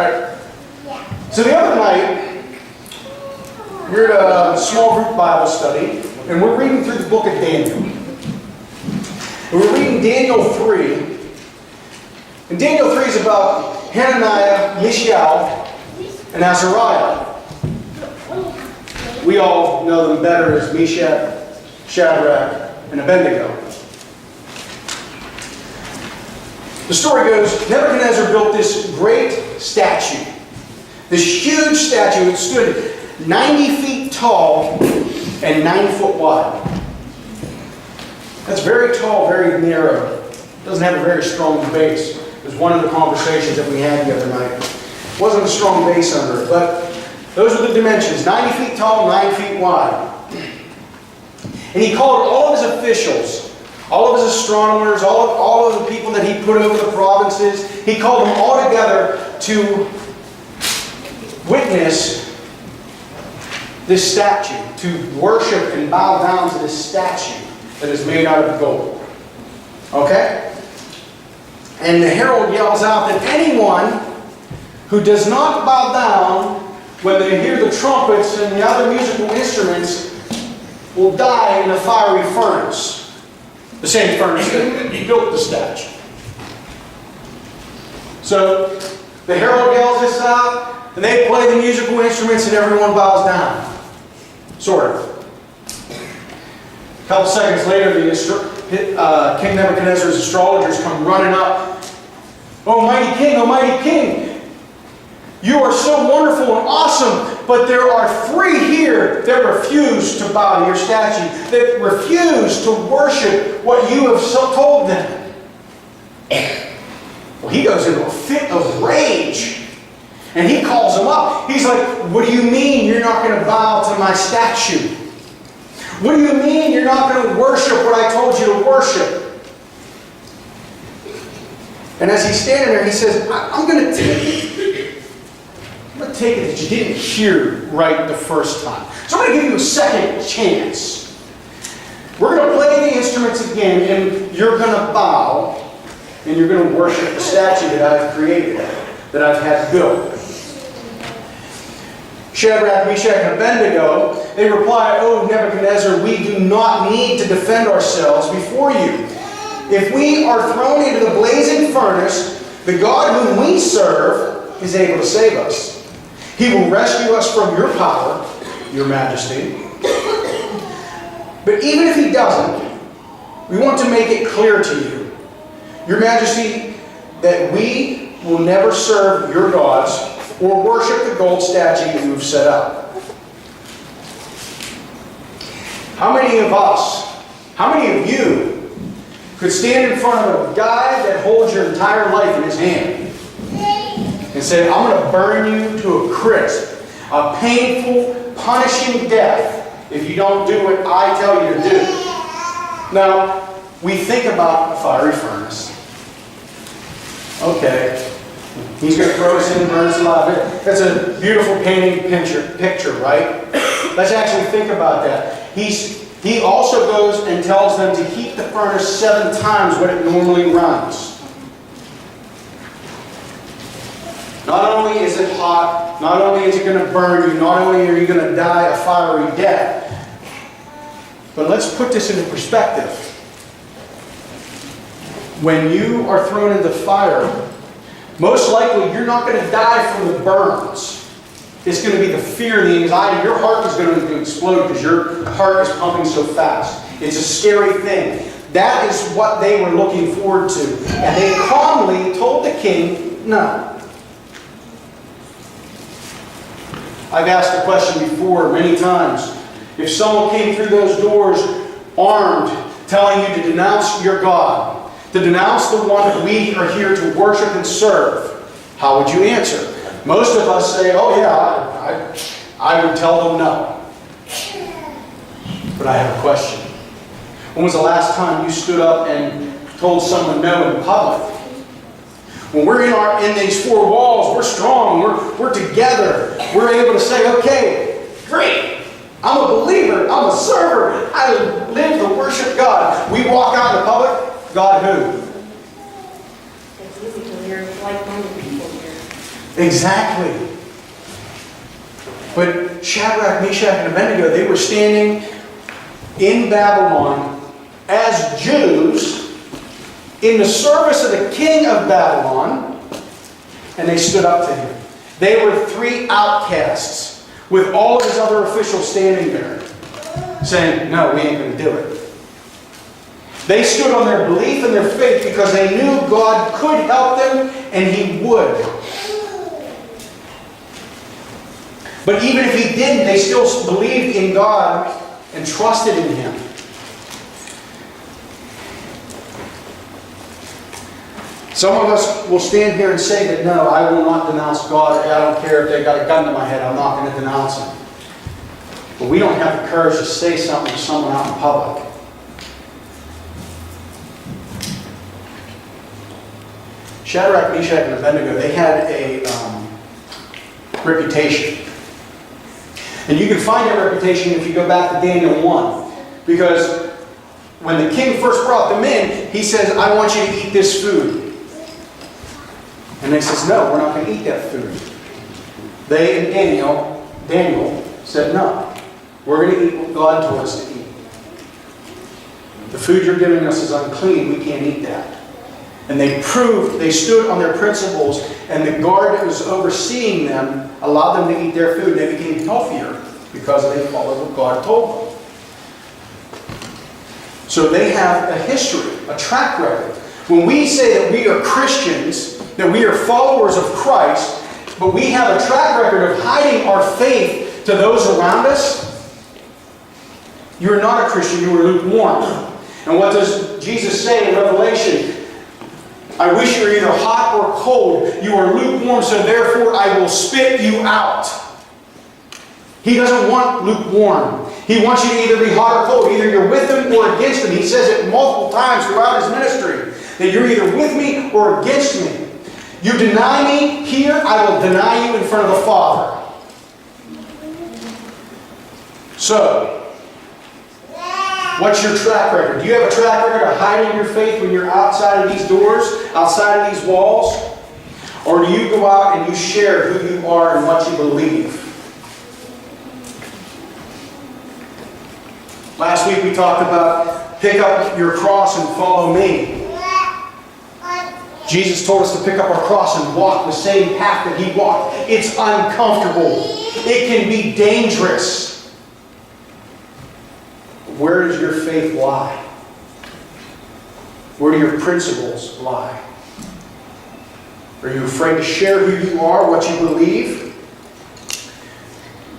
Alright. So the other night, we're at a small group Bible study, and we're reading through the book of Daniel. And we're reading Daniel 3. And Daniel 3 is about Hananiah, Mishael, and Azariah. We all know them better as Meshach, Shadrach, and Abednego. The story goes, Nebuchadnezzar built this great statue. This huge statue. It stood 90 feet tall and 9 foot wide. That's very tall, very narrow. It doesn't have a very strong base. It was one of the conversations that we had the other night. It wasn't a strong base under it, but those are the dimensions. 90 feet tall, 9 feet wide. And he called all of his officials, all of his astronomers, all of the people that he put over the provinces, he called them all together to witness this statue, to worship and bow down to this statue that is made out of gold. Okay? And the herald yells out that anyone who does not bow down when they hear the trumpets and the other musical instruments will die in a fiery furnace. The same furnace that built the statue. So the herald yells this out, and they play the musical instruments, and everyone bows down. Sort of. A couple seconds later, King Nebuchadnezzar's astrologers come running up. Oh, mighty king, you are so wonderful and awesome, but there are 3 here that refuse to bow to your statue, that refuse to worship what you have told them. Well, he goes into a fit of rage, and he calls them up. He's like, what do you mean you're not going to bow to my statue? What do you mean you're not going to worship what I told you to worship? And as he's standing there, he says, I'm going to take it that you didn't hear right the first time. So I'm going to give you a second chance. We're going to play the instruments again, and you're going to bow, and you're going to worship the statue that I've created, that I've had built. Shadrach, Meshach, and Abednego, they reply, oh, Nebuchadnezzar, we do not need to defend ourselves before you. If we are thrown into the blazing furnace, the God whom we serve is able to save us. He will rescue us from your power, your majesty. But even if he doesn't, we want to make it clear to you, your majesty, that we will never serve your gods or worship the gold statue you have set up. How many of us, how many of you could stand in front of a guy that holds your entire life in his hand and say, I'm going to burn you to a crisp, a painful, punishing death if you don't do what I tell you to do? Now, we think about a fiery furnace. Okay, he's going to throw us in and burn us alive. That's a beautiful painting picture, right? Let's actually think about that. He also goes and tells them to heat the furnace 7 times what it normally runs. Not only is it hot, not only is it going to burn you, not only are you going to die a fiery death, but let's put this into perspective. When you are thrown into fire, most likely you're not going to die from the burns. It's going to be the fear, the anxiety. Your heart is going to explode because your heart is pumping so fast. It's a scary thing. That is what they were looking forward to. And they calmly told the king, no. I've asked the question before many times. If someone came through those doors armed, telling you to denounce your God, to denounce the one that we are here to worship and serve, how would you answer? Most of us say, oh yeah, I would tell them no. But I have a question. When was the last time you stood up and told someone no in public? When we're in these 4 walls, we're strong, we're together. We're able to say, okay, great. I'm a believer, I'm a server, I live to worship God. We walk out in the public, God who? It's easy because you're like-minded people here. Exactly. But Shadrach, Meshach, and Abednego, they were standing in Babylon as Jews in the service of the king of Babylon, and they stood up to him. They were three outcasts with all of his other officials standing there saying, no, we ain't going to do it. They stood on their belief and their faith because they knew God could help them and He would. But even if He didn't, they still believed in God and trusted in Him. Some of us will stand here and say that, no, I will not denounce God. I don't care if they got a gun to my head. I'm not going to denounce Him. But we don't have the courage to say something to someone out in public. Shadrach, Meshach, and Abednego, they had a reputation. And you can find that reputation if you go back to Daniel 1. Because when the king first brought them in, he says, I want you to eat this food. And they says, no, we're not going to eat that food. They and Daniel said, no, we're going to eat what God told us to eat. The food you're giving us is unclean. We can't eat that. And they stood on their principles, and the guard that was overseeing them allowed them to eat their food. They became healthier because they followed what God told them. So they have a history, a track record. When we say that we are Christians, that we are followers of Christ, but we have a track record of hiding our faith to those around us, you're not a Christian, you are lukewarm. And what does Jesus say in Revelation? I wish you were either hot or cold. You are lukewarm, so therefore I will spit you out. He doesn't want lukewarm. He wants you to either be hot or cold. Either you're with Him or against Him. He says it multiple times throughout His ministry. That you're either with me or against me. You deny me here, I will deny you in front of the Father. So, what's your track record? Do you have a track record of hiding your faith when you're outside of these doors, outside of these walls? Or do you go out and you share who you are and what you believe? Last week we talked about pick up your cross and follow me. Jesus told us to pick up our cross and walk the same path that He walked. It's uncomfortable. It can be dangerous. Where does your faith lie? Where do your principles lie? Are you afraid to share who you are, what you believe?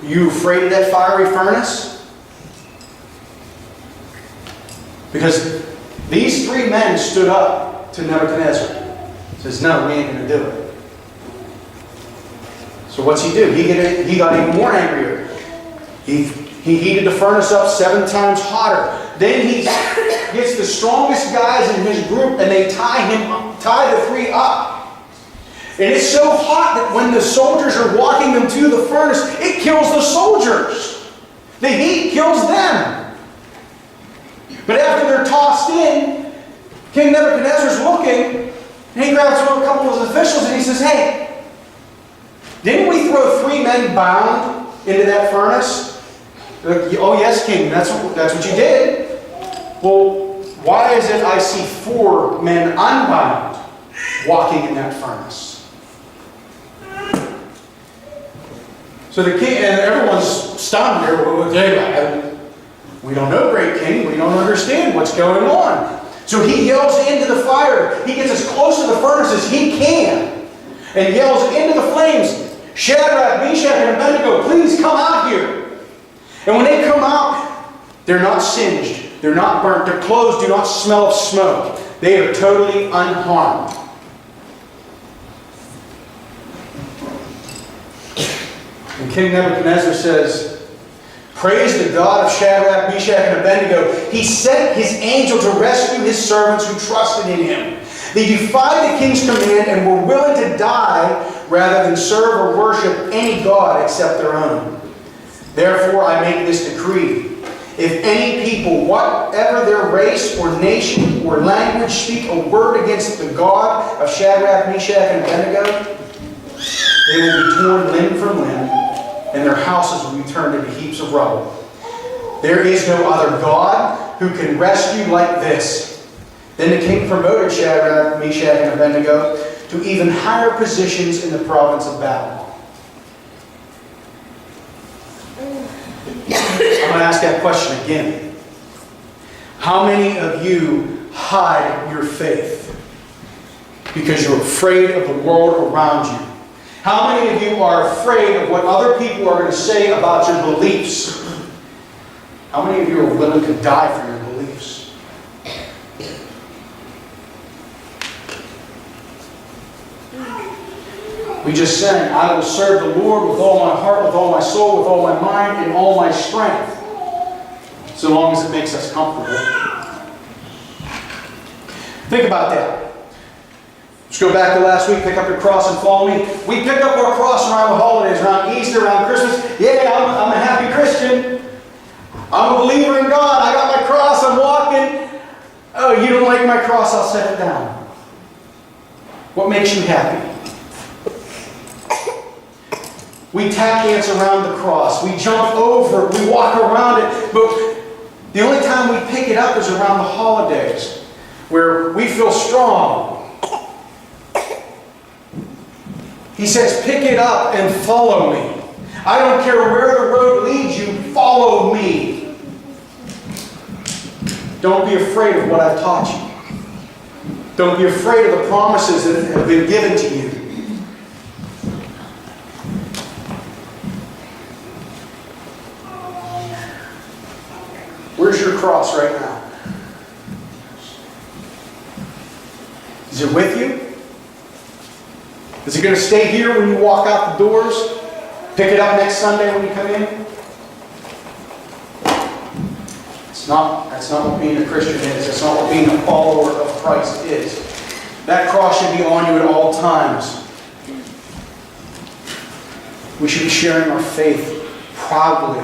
Are you afraid of that fiery furnace? Because these three men stood up to Nebuchadnezzar. Says, no, we ain't going to do it. So what's he do? He got even more angrier. He heated the furnace up 7 times hotter. Then he gets the strongest guys in his group and they tie the 3 up. And it's so hot that when the soldiers are walking them to the furnace, it kills the soldiers. The heat kills them. But after they're tossed in, King Nebuchadnezzar's looking, and he grabs a couple of his officials and he says, hey, didn't we throw 3 men bound into that furnace? Oh yes, King, that's what you did. Well, why is it I see 4 men unbound walking in that furnace? So the king, and everyone's stunned here. We don't know, great king. We don't understand what's going on. So he yells into the fire. He gets as close to the furnace as he can. And yells into the flames, Shadrach, Meshach, and Abednego, please come out here. And when they come out, they're not singed. They're not burnt. Their clothes do not smell of smoke. They are totally unharmed. And King Nebuchadnezzar says, praise the God of Shadrach, Meshach, and Abednego. He sent His angel to rescue His servants who trusted in Him. They defied the king's command and were willing to die rather than serve or worship any god except their own. Therefore I make this decree. If any people, whatever their race or nation or language, speak a word against the God of Shadrach, Meshach, and Abednego, They will be torn limb from limb, and their houses will be turned into heaps of rubble. There is no other God who can rescue like this. Then the king promoted Shadrach, Meshach, and Abednego to even higher positions in the province of Babylon. I'm going to ask that question again. How many of you hide your faith because you're afraid of the world around you? How many of you are afraid of what other people are going to say about your beliefs? How many of you are willing to die for your beliefs? We just sang, I will serve the Lord with all my heart, with all my soul, with all my mind, and all my strength. So long as it makes us comfortable. Think about that. Let's go back to last week, pick up your cross and follow me. We pick up our cross around the holidays, around Easter, around Christmas. Yeah, I'm a happy Christian. I'm a believer in God. I got my cross, I'm walking. Oh, you don't like my cross, I'll set it down. What makes you happy? We tap dance around the cross. We jump over it. We walk around it. But the only time we pick it up is around the holidays, where we feel strong. He says, pick it up and follow me. I don't care where the road leads you, follow me. Don't be afraid of what I've taught you. Don't be afraid of the promises that have been given to you. Where's your cross right now? Is it with you? Is it going to stay here when you walk out the doors? Pick it up next Sunday when you come in? That's not what being a Christian is. That's not what being a follower of Christ is. That cross should be on you at all times. We should be sharing our faith proudly,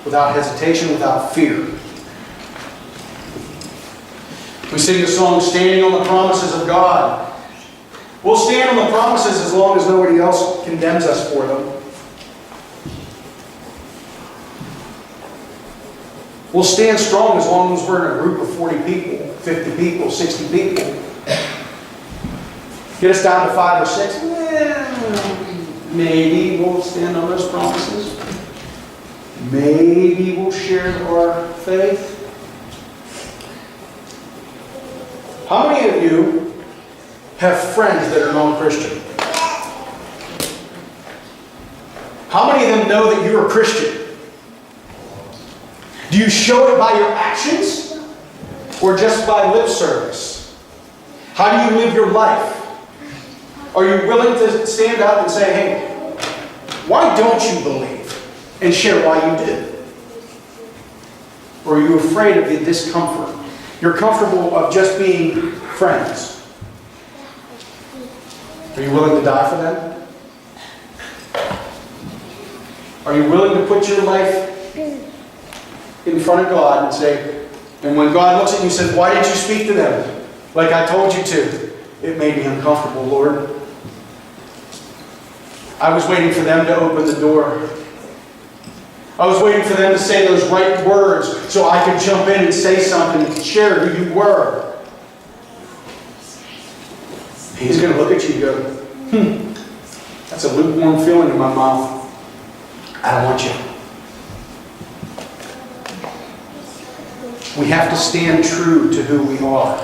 without hesitation, without fear. We sing the song, Standing on the Promises of God. We'll stand on the promises as long as nobody else condemns us for them. We'll stand strong as long as we're in a group of 40 people, 50 people, 60 people. Get us down to 5 or 6. Maybe we'll stand on those promises. Maybe we'll share our faith. How many of you have friends that are non-Christian? How many of them know that you're a Christian? Do you show it by your actions or just by lip service? How do you live your life? Are you willing to stand up and say, hey, why don't you believe? And share why you did? Or are you afraid of the discomfort? You're comfortable of just being friends. Are you willing to die for them? Are you willing to put your life in front of God and say, and when God looks at you and says, why did you speak to them? Like I told you to. It made me uncomfortable, Lord. I was waiting for them to open the door. I was waiting for them to say those right words so I could jump in and say something and share who you were. He's going to look at you and go, that's a lukewarm feeling in my mouth. I don't want you. We have to stand true to who we are.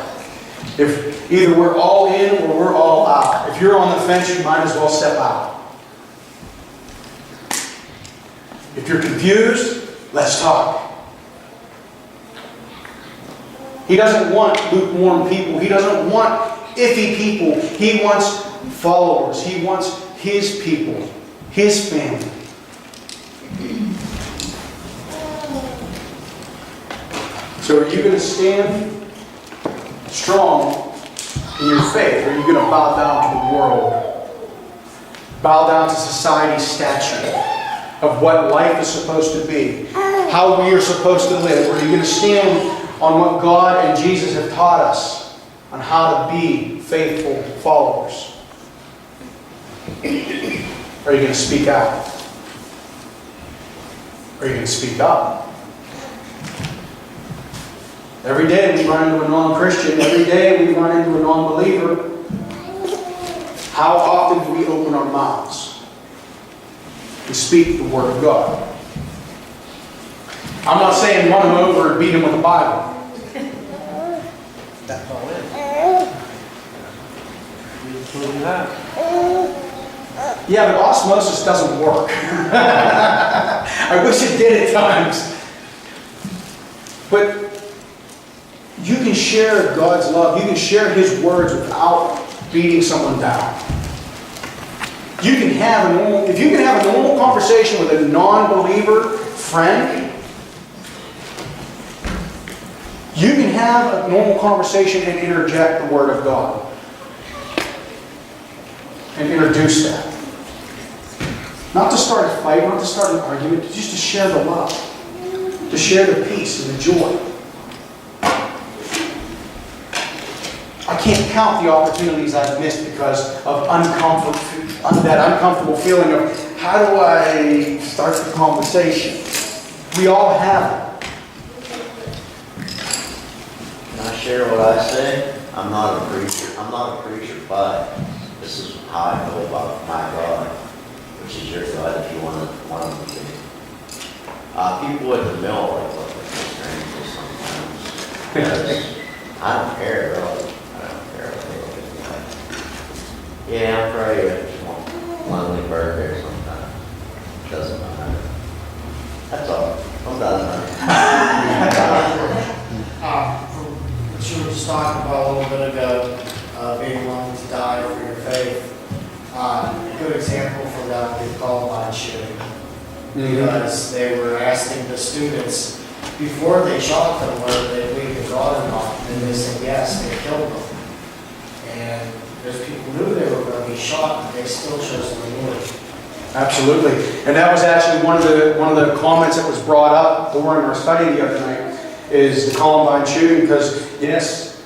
If either we're all in or we're all out. If you're on the fence, you might as well step out. If you're confused, let's talk. He doesn't want lukewarm people. He doesn't want iffy people. He wants followers. He wants His people, His family. So are you going to stand strong in your faith, or are you going to bow down to the world? Bow down to society's statute of what life is supposed to be, how we are supposed to live? Or are you going to stand on what God and Jesus have taught us on how to be faithful followers? Are you going to speak out? Are you going to speak up? Every day we run into a non-Christian. Every day we run into a non-believer. How often do we open our mouths to speak the Word of God? I'm not saying run them over and beat them with the Bible. That's all it is. Yeah, but osmosis doesn't work. I wish it did at times. But you can share God's love. You can share His words without beating someone down. You can have a normal, if you can have a normal conversation with a non-believer friend, you can have a normal conversation and interject the Word of God. And introduce that. Not to start a fight, not to start an argument, just to share the love. To share the peace and the joy. I can't count the opportunities I've missed because of that uncomfortable feeling of how do I start the conversation? We all have it. Can I share what I say? I'm not a preacher. I'm not a preacher, but this is how I feel about my God, which is your God if you want him to be. People at the mill like look like strangers sometimes. Because I don't care, really. I don't care what they look at me like. Yeah, I'm probably a lonely burger sometimes. Doesn't matter. That's all. I'm done. What you were just talking about a little bit ago, being willing to die for your faith. A good example for that would be Columbine shooting. Because they were asking the students before they shot them whether they believed in God or not, and they said yes, they killed them. And those people knew they were going to be shot, but they still chose to live. Absolutely. And that was actually one of the comments that was brought up during our study the other night is the Columbine shooting, because yes,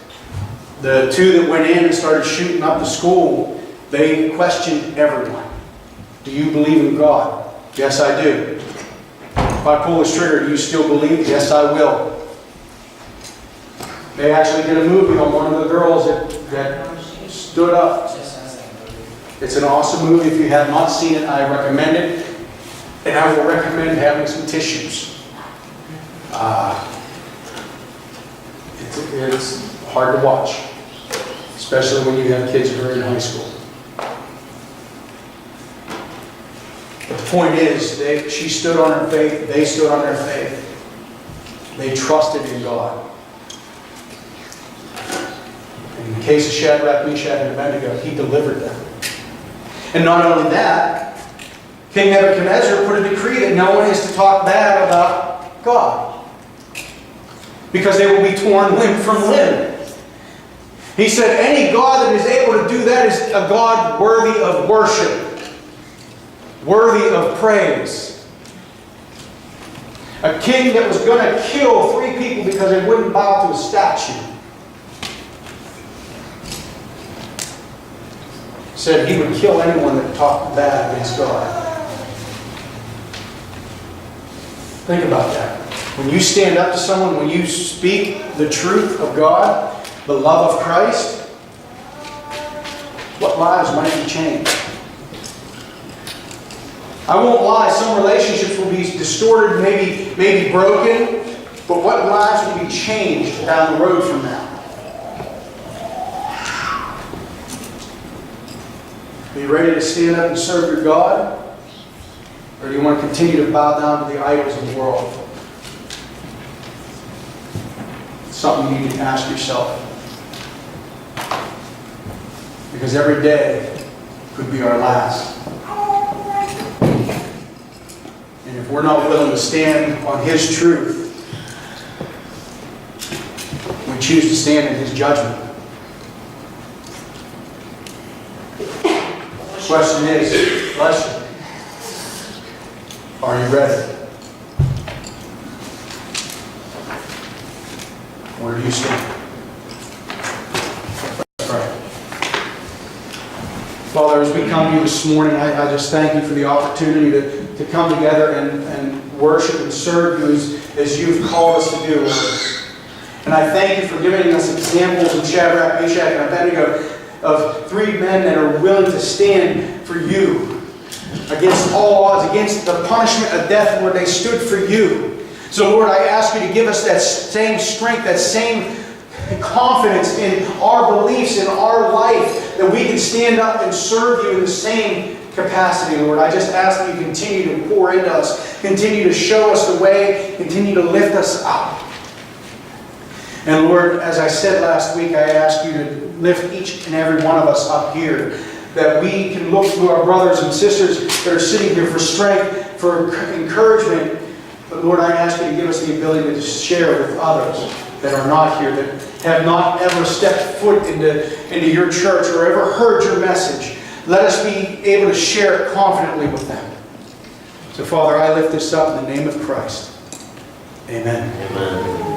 the two that went in and started shooting up the school, they questioned everyone. Do you believe in God? Yes, I do. If I pull this trigger, do you still believe? Yes, I will. They actually did a movie on one of the girls that stood up. It's an awesome movie. If you have not seen it, I recommend it. And I will recommend having some tissues. It's hard to watch, especially when you have kids who are in high school. But the point is, she stood on her faith, they stood on their faith. They trusted in God. In the case of Shadrach, Meshach, and Abednego, He delivered them. And not only that, King Nebuchadnezzar put a decree that no one is to talk bad about God, because they will be torn limb from limb. He said any God that is able to do that is a God worthy of worship, worthy of praise. A king that was going to kill 3 people because they wouldn't bow to a statue. Said he would kill anyone that talked bad against God. Think about that. When you stand up to someone, when you speak the truth of God, the love of Christ, what lives might be changed? I won't lie, some relationships will be distorted, maybe broken, but what lives will be changed down the road from that? Are you ready to stand up and serve your God? Or do you want to continue to bow down to the idols of the world? It's something you need to ask yourself. Because every day could be our last. And if we're not willing to stand on His truth, we choose to stand in His judgment. Question is, are you ready? Where do you stand? Let's pray. Father, as we come to you this morning, I just thank you for the opportunity to come together and worship and serve you as you've called us to do, Lord. And I thank you for giving us examples in Shadrach, Meshach, and Abednego of three men that are willing to stand for you against all odds, against the punishment of death, Lord. They stood for you. So, Lord, I ask you to give us that same strength, that same confidence in our beliefs, in our life, that we can stand up and serve you in the same capacity, Lord. I just ask that you continue to pour into us, continue to show us the way, continue to lift us up. And Lord, as I said last week, I ask you to lift each and every one of us up here, that we can look to our brothers and sisters that are sitting here for strength, for encouragement. But Lord, I ask you to give us the ability to share with others that are not here, that have not ever stepped foot into your church or ever heard your message. Let us be able to share it confidently with them. So Father, I lift this up in the name of Christ. Amen. Amen.